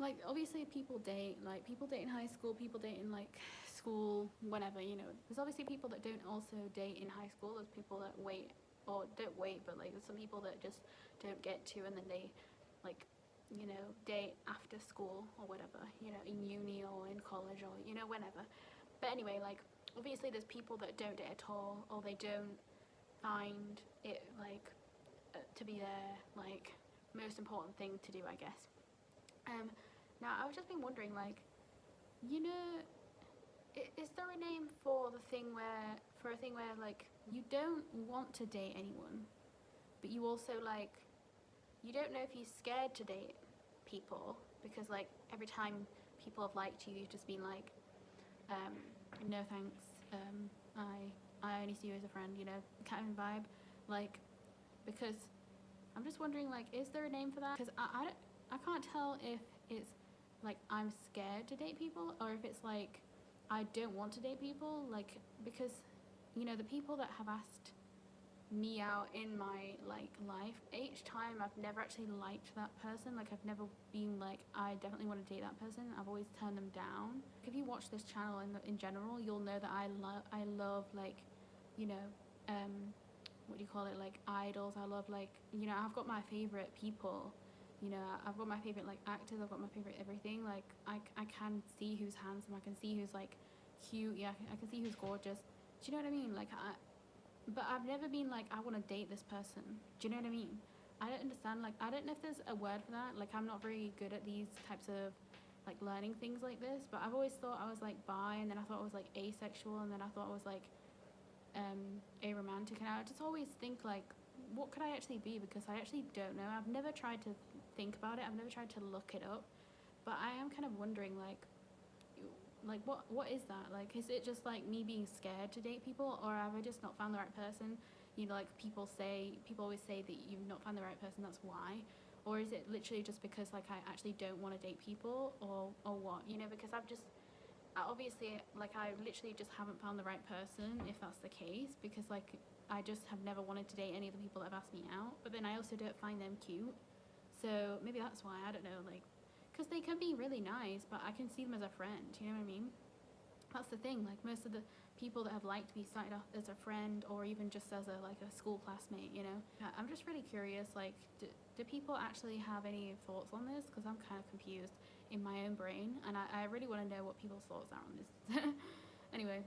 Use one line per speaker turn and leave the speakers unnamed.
like obviously people date, like people date in high school, people date in like school, whatever, you know. There's obviously people that don't also date in high school. There's people that wait, or don't wait, but like there's some people that just don't get to, and then they like, you know, date after school or whatever, you know, in uni or in college or, you know, whenever. But anyway, like obviously there's people that don't date at all, or they don't find it like to be their like most important thing to do, I guess. um Now I've just been wondering, like, you know, is there a name for the thing where, for a thing where like you don't want to date anyone, but you also like, you don't know if you're scared to date people because like every time people have liked you, you've just been like, um, no thanks, I only see you as a friend, you know, kind of vibe, like, because I'm just wondering, like, is there a name for that? Because I can't tell if it's like I'm scared to date people, or if it's like I don't want to date people, like, because, you know, the people that have asked me out in my like life, each time I've never actually liked that person. Like I've never been like, I definitely want to date that person. I've always turned them down. If you watch this channel in general, you'll know that I love like, you know, what do you call it, like idols. I love, like, you know, I've got my favorite people, you know, I've got my favorite like actors, I've got my favorite everything. Like I can see who's handsome, I can see who's like cute, yeah, I can see who's gorgeous. Do you know what I mean? Like but I've never been like, I want to date this person. Do you know what I mean? I don't understand. Like, I don't know if there's a word for that. Like, I'm not very good at these types of like learning things like this. But I've always thought I was like bi, and then I thought I was like asexual, and then I thought I was like aromantic. And I just always think like, what could I actually be? Because I actually don't know. I've never tried to think about it. I've never tried to look it up. But I am kind of wondering, like what is that, like, is it just like me being scared to date people, or have I just not found the right person? You know, like people always say that you've not found the right person, that's why. Or is it literally just because like I actually don't want to date people, or what, you know? Because obviously, like, I literally just haven't found the right person, if that's the case, because like I just have never wanted to date any of the people that have asked me out, but then I also don't find them cute. So maybe that's why, I don't know, like, because they can be really nice, but I can see them as a friend, you know what I mean? That's the thing, like most of the people that have liked me started off as a friend, or even just as a like a school classmate, you know. I'm just really curious, like, do people actually have any thoughts on this? Because I'm kind of confused in my own brain, and I really want to know what people's thoughts are on this. Anyway,